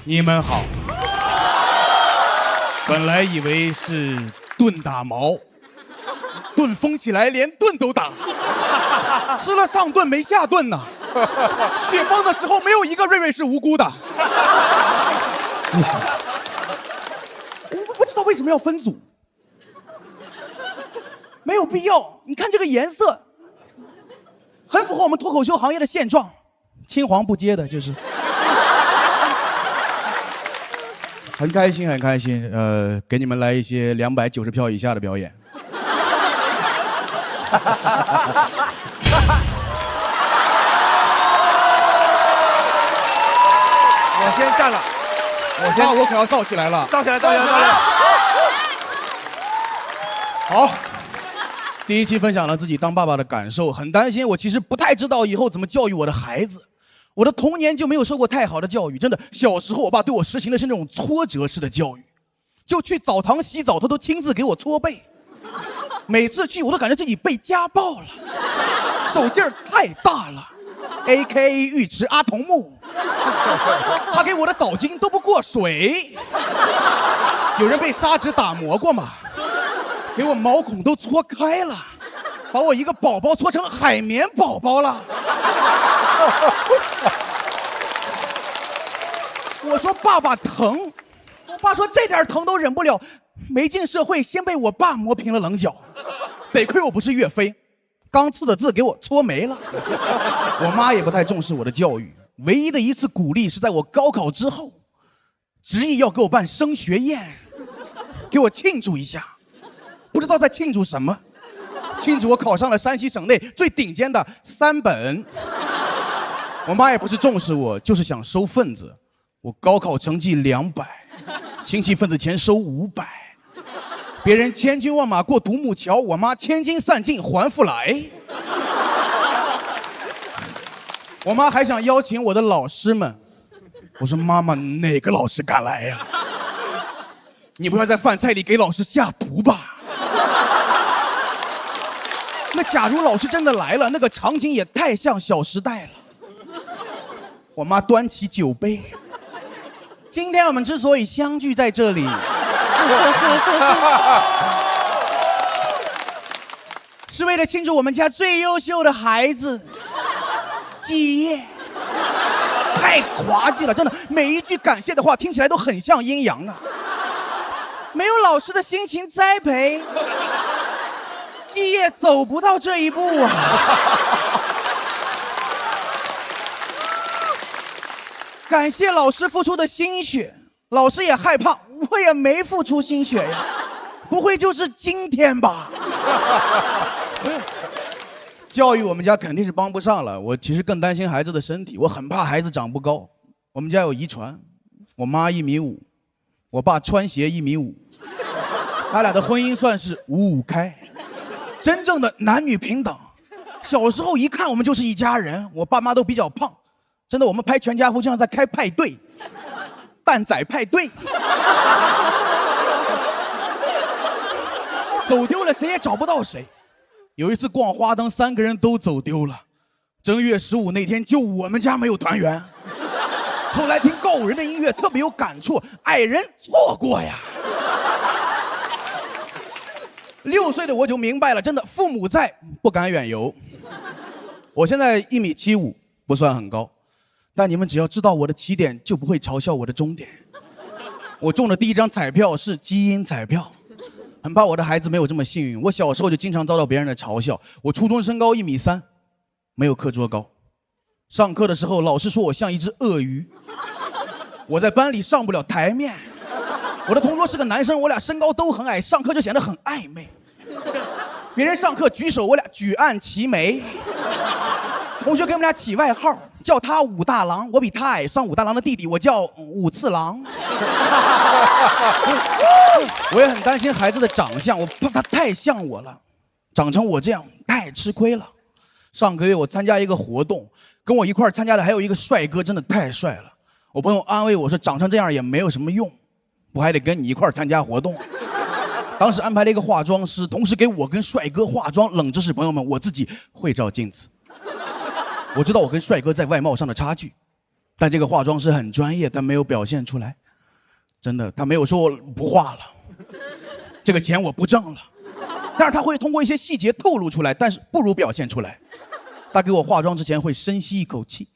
你们好。本来以为是盾打矛，盾封起来连盾都打，吃了上顿没下顿呐。雪崩的时候没有一个瑞瑞是无辜的。我不知道为什么要分组，没有必要。你看这个颜色，很符合我们脱口秀行业的现状，青黄不接的，就是。很开心，很开心。给你们来一些290票以下的表演。我先站了，我可要燥起来了。造起来，造起来，造起来！好，第一期分享了自己当爸爸的感受，很担心。我其实不太知道以后怎么教育我的孩子。我的童年就没有受过太好的教育，真的。小时候，我爸对我实行的是那种挫折式的教育，就去澡堂洗澡，他都亲自给我搓背。每次去，我都感觉自己被家暴了，手劲儿太大了。AKA 浴池阿童木，他给我的澡巾都不过水。有人被砂纸打磨过吗？给我毛孔都搓开了，把我一个宝宝搓成海绵宝宝了。我说爸爸疼，我爸说这点疼都忍不了，没进社会先被我爸磨平了棱角，得亏我不是岳飞，刚刺的字给我搓没了。我妈也不太重视我的教育，唯一的一次鼓励是在我高考之后，执意要给我办升学宴，给我庆祝一下，不知道在庆祝什么，庆祝我考上了山西省内最顶尖的3本。我妈也不是重视我，就是想收份子。我高考成绩200，亲戚份子钱收500。别人千军万马过独木桥，我妈千金散尽还复来。我妈还想邀请我的老师们，我说妈妈，哪个老师敢来呀？你不要在饭菜里给老师下毒吧？那假如老师真的来了，那个场景也太像《小时代》了。我妈端起酒杯，今天我们之所以相聚在这里，是为了庆祝我们家最优秀的孩子毕业。太滑稽了，真的，每一句感谢的话听起来都很像阴阳啊。没有老师的辛勤栽培，基业走不到这一步啊。感谢老师付出的心血，老师也害怕我也没付出心血呀，不会就是今天吧？教育我们家肯定是帮不上了，我其实更担心孩子的身体，我很怕孩子长不高。我们家有遗传，我妈1.5米，我爸穿鞋1.5米，他俩的婚姻算是5-5开，真正的男女平等。小时候一看我们就是一家人，我爸妈都比较胖。真的，我们拍全家福就像在开派对，蛋仔派对，走丢了谁也找不到谁。有一次逛花灯，3个人都走丢了。正月15那天，就我们家没有团圆。后来听告五人的音乐，特别有感触，矮人错过呀。6岁的我就明白了，真的，父母在，不敢远游。我现在1.75米，不算很高。但你们只要知道我的起点，就不会嘲笑我的终点。我中的第1张彩票是基因彩票，很怕我的孩子没有这么幸运。我小时候就经常遭到别人的嘲笑。我初中身高1.3米，没有课桌高。上课的时候，老师说我像一只鳄鱼。我在班里上不了台面。我的同桌是个男生，我俩身高都很矮，上课就显得很暧昧。别人上课举手，我俩举案齐眉。同学给我们俩起外号，叫他武大郎，我比他矮，算武大郎的弟弟，我叫武次郎。我也很担心孩子的长相，我怕他太像我了，长成我这样太吃亏了。上个月我参加一个活动，跟我一块参加的还有一个帅哥，真的太帅了。我朋友安慰我说，长成这样也没有什么用，我还得跟你一块参加活动。当时安排了一个化妆师，同时给我跟帅哥化妆。冷知识，朋友们，我自己会照镜子。我知道我跟帅哥在外貌上的差距，但这个化妆师很专业，但没有表现出来。真的，他没有说我不化了，这个钱我不挣了，但是他会通过一些细节透露出来，但是不如表现出来。他给我化妆之前会深吸一口气，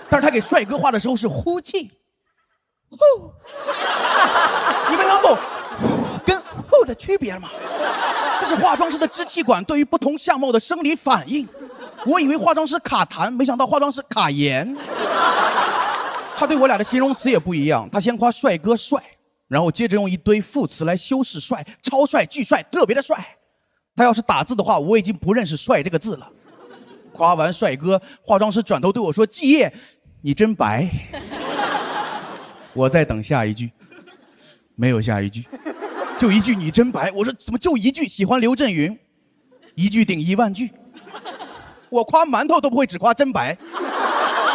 但是他给帅哥化的时候是呼气，呼，你们能懂跟呼的区别吗？这是化妆师的支气管对于不同相貌的生理反应。我以为化妆师卡痰，没想到化妆师卡盐。他对我俩的形容词也不一样，他先夸帅哥帅，然后接着用一堆副词来修饰帅，超帅、巨帅、特别的帅。他要是打字的话，我已经不认识帅这个字了。夸完帅哥，化妆师转头对我说：“季叶，你真白。”我在等下一句，没有下一句，就一句“你真白”。我说怎么就一句？喜欢刘震云，一句顶10000句。我夸馒头都不会只夸真白，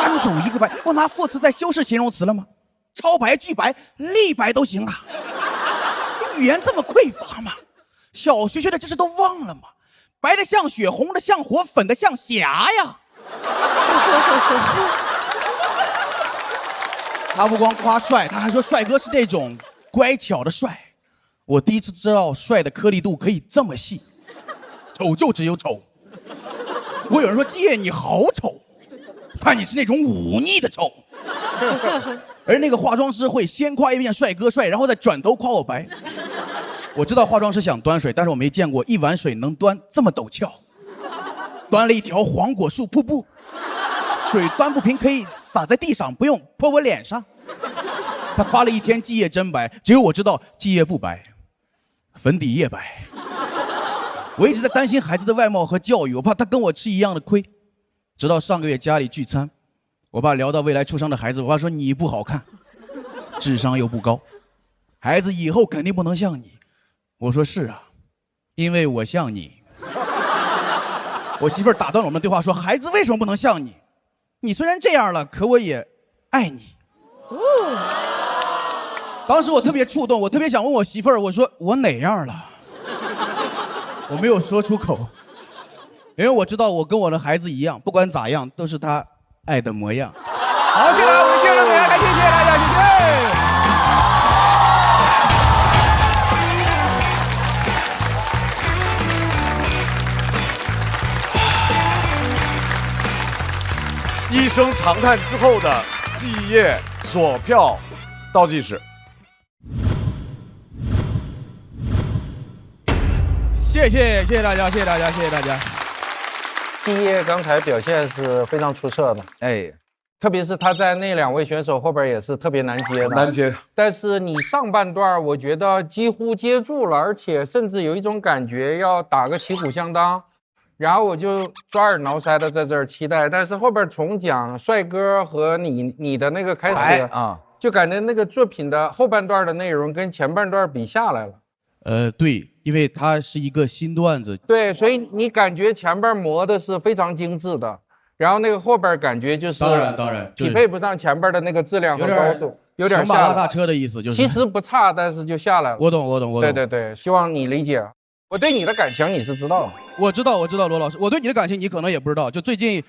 单走一个白，我拿副词在修饰形容词了吗？超白、巨白、立白都行啊。语言这么匮乏吗？小学学的知识都忘了吗？白的像雪，红的像火，粉的像霞呀。他不光夸帅，他还说帅哥是那种乖巧的帅。我第一次知道帅的颗粒度可以这么细，丑就只有丑。我有人说季叶你好丑，但你是那种忤逆的丑。而那个化妆师会先夸一遍帅哥帅，然后再转头夸我白。我知道化妆师想端水，但是我没见过一碗水能端这么陡峭。端了一条黄果树瀑布，水端不平可以洒在地上，不用泼我脸上。他夸了一天季叶真白，只有我知道季叶不白，粉底液白。我一直在担心孩子的外貌和教育，我怕他跟我吃一样的亏。直到上个月家里聚餐，我爸聊到未来出生的孩子，我爸说你不好看，智商又不高，孩子以后肯定不能像你。我说是啊，因为我像你。我媳妇儿打断了我们的对话说，孩子为什么不能像你？你虽然这样了，可我也爱你。当时我特别触动，我特别想问我媳妇儿，我说我哪样了？我没有说出口，因为我知道我跟我的孩子一样，不管咋样都是他爱的模样。好，谢谢我们接着给大家，谢谢大家，谢谢。一声长叹之后的季叶索票倒计时。谢谢大家，谢谢大家，谢谢大家。季叶刚才表现是非常出色的，哎，特别是他在那2位选手后边也是特别难接的，难接。但是你上半段我觉得几乎接住了，而且甚至有一种感觉要打个旗鼓相当，然后我就抓耳挠腮的在这儿期待，但是后边重讲帅哥和你的那个开始啊，就感觉那个作品的后半段的内容跟前半段比下来了。对，因为它是一个新段子。对，所以你感觉前边磨的是非常精致的，然后那个后边感觉就是当然匹配不上前边的那个质量和高度，有点小马拉大车的意思，就是其实不差，但是就下来了。我懂。对，希望你理解。我对你的感情你是知道的。我知道，罗老师，我对你的感情你可能也不知道，就最近，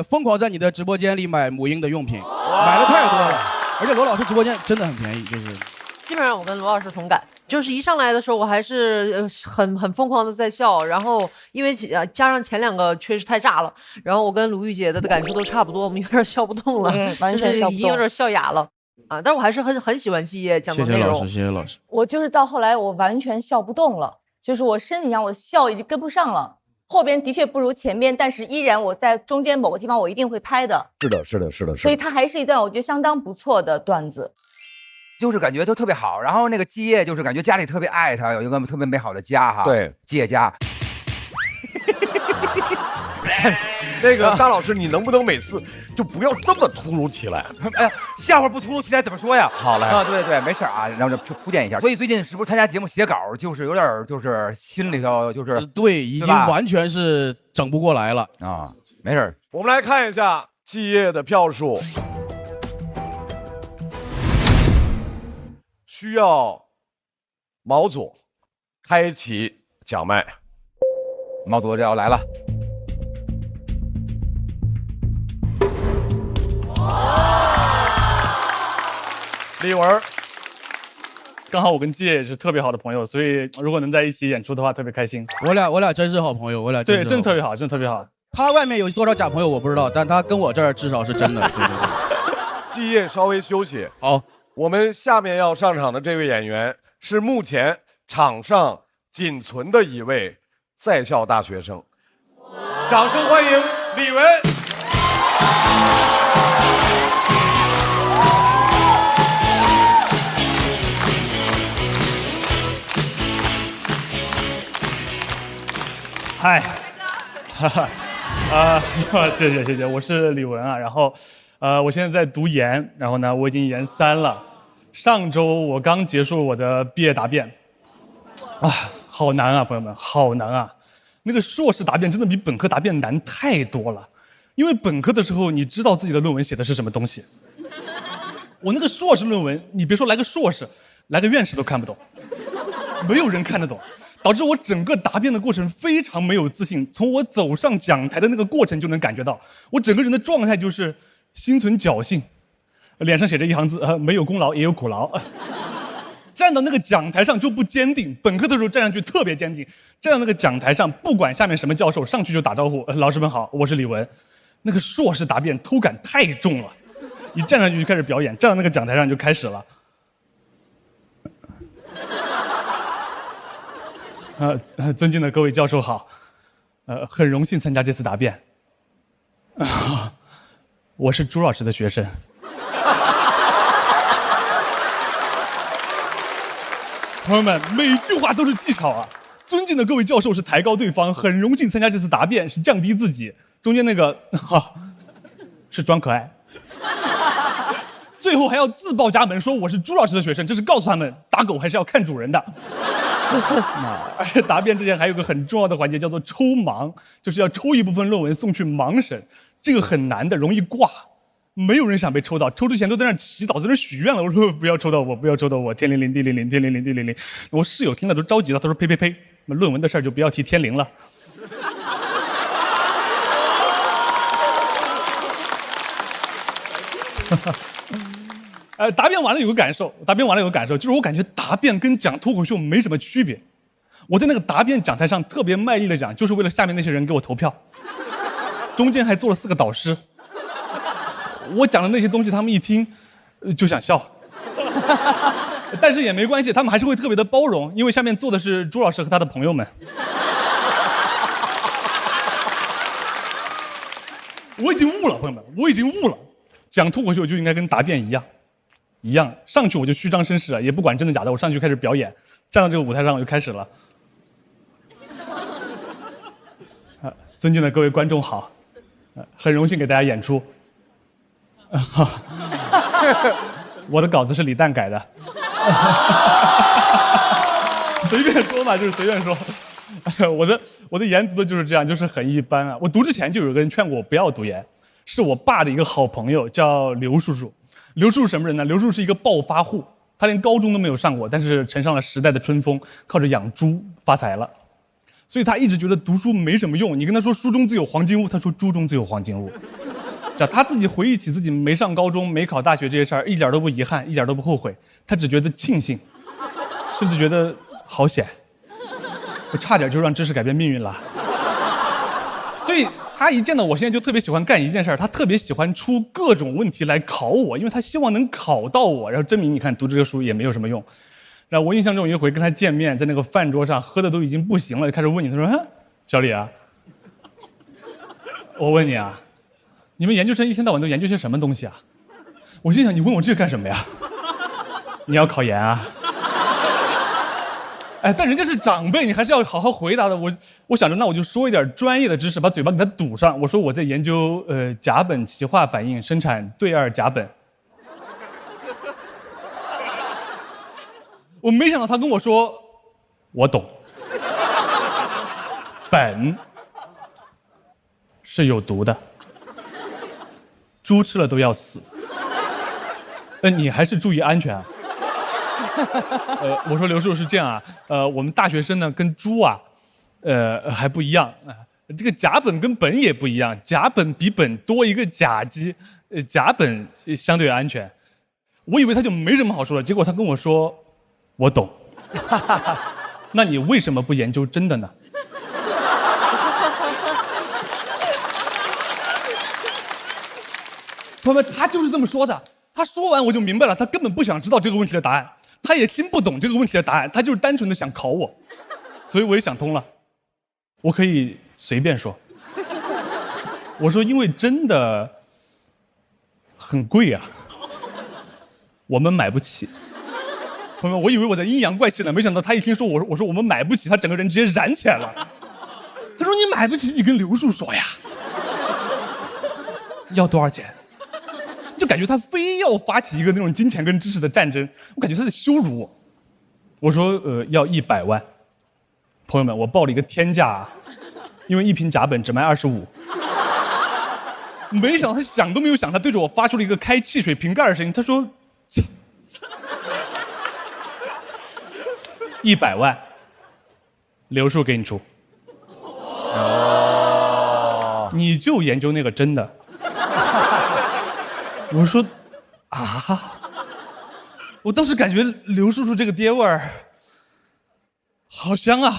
疯狂在你的直播间里买母婴的用品，买的太多了，而且罗老师直播间真的很便宜，就是。基本上我跟罗老师同感，就是一上来的时候我还是很疯狂的在笑，然后因为加上前2个确实太炸了，然后我跟鲁豫姐的感受都差不多，我们有点笑不动了，完全笑不动，已经有点笑哑了啊！但是我还是很喜欢季叶讲的内容。谢谢老师。我就是到后来我完全笑不动了，就是我身体上我笑已经跟不上了，后边的确不如前边，但是依然我在中间某个地方我一定会拍的。是的。所以它还是一段我觉得相当不错的段子。就是感觉都特别好，然后那个季叶就是感觉家里特别爱他，有一个特别美好的家哈。对，季叶家。那个大老师，你能不能每次就不要这么突如其来？哎呀，笑话不突如其来怎么说呀？好嘞啊，对，没事啊，然后就铺垫一下。所以最近是不是参加节目写稿，就是有点就是心里头就是对，已经完全是整不过来了啊。没事，我们来看一下季叶的票数。需要毛左开启讲麦，毛左要来了。李文，刚好我跟季也是特别好的朋友，所以如果能在一起演出的话，特别开心。我俩真是好朋友，我俩对，真特别好，真特别好。他外面有多少假朋友我不知道，但他跟我这儿至少是真的。对对对季业稍微休息。好，我们下面要上场的这位演员是目前场上仅存的一位在校大学生，掌声欢迎李玟。嗨，哈哈，谢谢，我是李玟啊。然后，我现在在读研，然后呢，我已经研3了。上周我刚结束我的毕业答辩，啊，好难啊，朋友们，好难啊！那个硕士答辩真的比本科答辩难太多了，因为本科的时候你知道自己的论文写的是什么东西，我那个硕士论文，你别说来个硕士，来个院士都看不懂，没有人看得懂。导致我整个答辩的过程非常没有自信，从我走上讲台的那个过程就能感觉到，我整个人的状态就是心存侥幸，脸上写着一行字，没有功劳也有苦劳。站到那个讲台上就不坚定，本科的时候站上去特别坚定，站到那个讲台上，不管下面什么教授，上去就打招呼，老师们好，我是李玟。那个硕士答辩偷感太重了，一站上去就开始表演，站到那个讲台上就开始了。尊敬的各位教授好，很荣幸参加这次答辩。我是朱老师的学生。朋友们，每句话都是技巧啊！尊敬的各位教授是抬高对方，很荣幸参加这次答辩是降低自己，中间那个是装可爱。最后还要自报家门说我是朱老师的学生，这是告诉他们打狗还是要看主人的。而且答辩之前还有个很重要的环节叫做抽盲，就是要抽一部分论文送去盲审，这个很难的，容易挂，没有人想被抽到，抽之前都在那祈祷，在那许愿了。我说不要抽到我，不要抽到我，天灵灵地灵灵，天灵灵地灵灵。我室友听了都着急了，他说呸呸呸，那论文的事儿就不要提天灵了。答辩完了有个感受，就是我感觉答辩跟讲脱口秀没什么区别。我在那个答辩讲台上特别卖力的讲，就是为了下面那些人给我投票，中间还做了4个导师。我讲的那些东西，他们一听就想笑，但是也没关系，他们还是会特别的包容，因为下面坐的是朱老师和他的朋友们。我已经悟了，朋友们，我已经悟了，讲脱口秀就应该跟答辩一样，上去我就虚张声势啊，也不管真的假的，我上去开始表演，站到这个舞台上我就开始了。尊敬的各位观众好，很荣幸给大家演出。我的稿子是李诞改的，随便说嘛，就是随便说。我的研读的就是这样，就是很一般啊。我读之前就有个人劝过我不要读研，是我爸的一个好朋友，叫刘叔叔。刘叔叔什么人呢？刘叔叔是一个暴发户，他连高中都没有上过，但是乘上了时代的春风，靠着养猪发财了。所以他一直觉得读书没什么用。你跟他说书中自有黄金屋，他说猪中自有黄金屋。他自己回忆起自己没上高中、没考大学这些事儿，一点都不遗憾，一点都不后悔，他只觉得庆幸，甚至觉得好险，我差点就让知识改变命运了。所以他一见到我现在就特别喜欢干一件事，他特别喜欢出各种问题来考我，因为他希望能考到我，然后证明你看读这个书也没有什么用。然后我印象中有一回跟他见面，在那个饭桌上喝的都已经不行了，就开始问你，他说：“小李啊，我问你啊，你们研究生一天到晚都研究些什么东西啊？”我心想，你问我这个干什么呀？你要考研啊？哎，但人家是长辈，你还是要好好回答的。我想着，那我就说一点专业的知识，把嘴巴给他堵上。我说我在研究甲苯歧化反应生产对二甲苯。我没想到他跟我说，我懂，苯是有毒的，猪吃了都要死。你还是注意安全啊。我说刘叔叔是这样啊，我们大学生呢跟猪啊，还不一样啊。这个甲苯跟苯也不一样，甲苯比苯多一个甲基，甲苯相对安全。我以为他就没什么好说的，结果他跟我说：“我懂。”那你为什么不研究真的呢？朋友们，他就是这么说的。他说完我就明白了，他根本不想知道这个问题的答案，他也听不懂这个问题的答案，他就是单纯的想考我。所以我也想通了，我可以随便说。我说，因为真的很贵啊，我们买不起。朋友们，我以为我在阴阳怪气呢，没想到他一听说我说我们买不起，他整个人直接燃起来了。他说：“你买不起，你跟刘叔说呀。”要多少钱？就感觉他非要发起一个那种金钱跟知识的战争，我感觉他在羞辱我。我说：“要100万。”朋友们，我报了一个天价啊，因为1瓶甲苯只卖25。没想到他想都没有想，他对着我发出了一个开汽水瓶盖的声音。他说：“100万，刘叔给你出。”哦，你就研究那个真的。我说啊，我当时感觉刘叔叔这个爹味儿好香啊！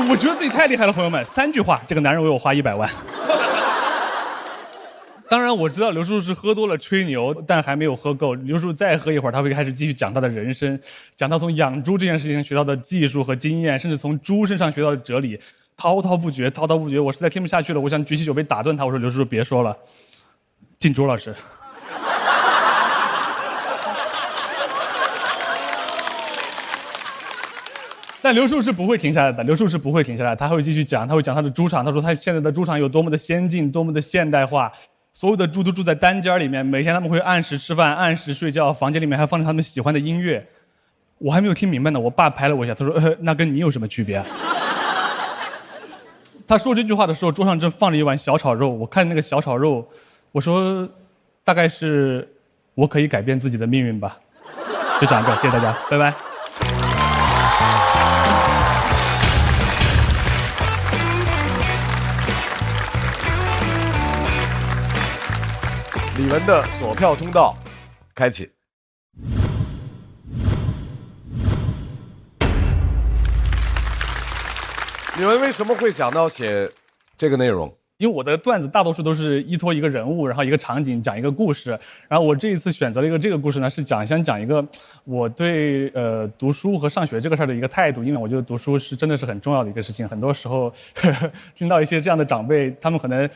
我觉得自己太厉害了，朋友们，3句话，这个男人为我花100万。当然我知道刘叔叔是喝多了吹牛，但还没有喝够。刘叔叔再喝一会儿，他会开始继续讲他的人生，讲他从养猪这件事情学到的技术和经验，甚至从猪身上学到的哲理，滔滔不绝，滔滔不绝。我实在听不下去了，我想举起酒杯打断他。我说：“刘叔叔别说了，敬朱老师。”但刘叔是不会停下来的，刘叔是不会停下来，他会继续讲，他会讲他的猪场。他说他现在的猪场有多么的先进，多么的现代化，所有的猪都住在单间里面，每天他们会按时吃饭，按时睡觉，房间里面还放着他们喜欢的音乐。我还没有听明白呢，我爸拍了我一下，他说：“那跟你有什么区别啊？”他说这句话的时候，桌上正放着一碗小炒肉，我看那个小炒肉，我说：“大概是我可以改变自己的命运吧。”就讲这，谢谢大家，拜拜。李玟的锁票通道开启。李玟为什么会想到写这个内容？因为我的段子大多数都是依托一个人物，然后一个场景讲一个故事。然后我这一次选择了这个故事呢，是想讲一个我对读书和上学这个事儿的一个态度。因为我觉得读书是真的是很重要的一个事情。很多时候听到一些这样的长辈，他们可能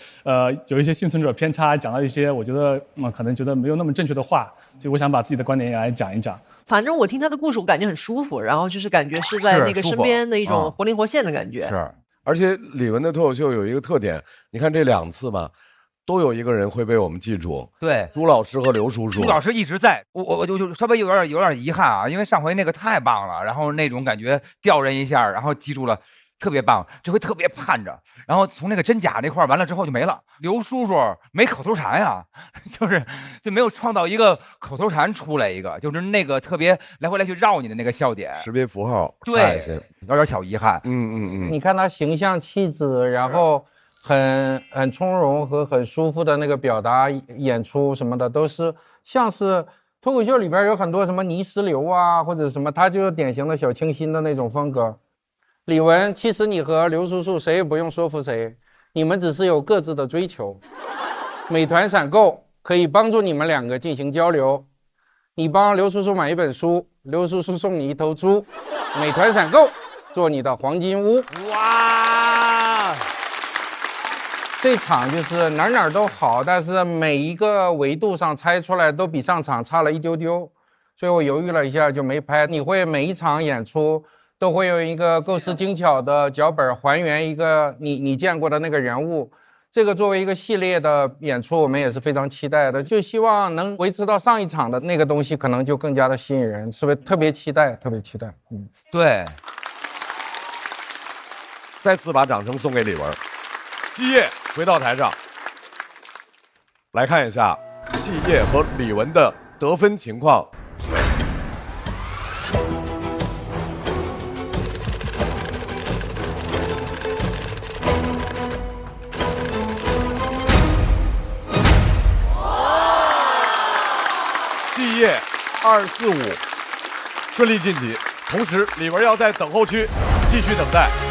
有一些幸存者偏差，讲到一些我觉得可能觉得没有那么正确的话，所以我想把自己的观点也来讲一讲。反正我听他的故事，我感觉很舒服，然后就是感觉是在那个身边的一种活灵活现的感觉。是。而且李玟的脱口秀有一个特点，你看这2次吧，都有一个人会被我们记住。对，朱老师和刘叔叔。朱老师一直在，我就稍微有点遗憾啊，因为上回那个太棒了，然后那种感觉吊人一下，然后记住了，特别棒。这回特别盼着，然后从那个真假那块完了之后就没了。刘叔叔没口头禅呀，就没有创造一个口头禅出来一个，就是那个特别来回来去绕你的那个笑点，识别符号，对，有点小遗憾。你看他形象气质，然后很从容和很舒服的那个表达演出什么的，都是像是脱口秀里边有很多什么泥石流啊，或者什么，他就是典型的小清新的那种风格。李玟，其实你和刘叔叔谁也不用说服谁，你们只是有各自的追求。美团闪购可以帮助你们2个进行交流，你帮刘叔叔买一本书，刘叔叔送你一头猪。美团闪购做你的黄金屋。哇！这场就是哪都好，但是每一个维度上猜出来都比上场差了一丢丢，所以我犹豫了一下就没拍。你会每一场演出都会有一个构思精巧的脚本，还原一个你见过的那个人物。这个作为一个系列的演出，我们也是非常期待的，就希望能维持到上一场的那个东西，可能就更加的吸引人，是不是？特别期待，特别期待。对。再次把掌声送给李玟。季业回到台上，来看一下季业和李玟的得分情况。业245顺利晋级。同时，李文要在等候区继续等待。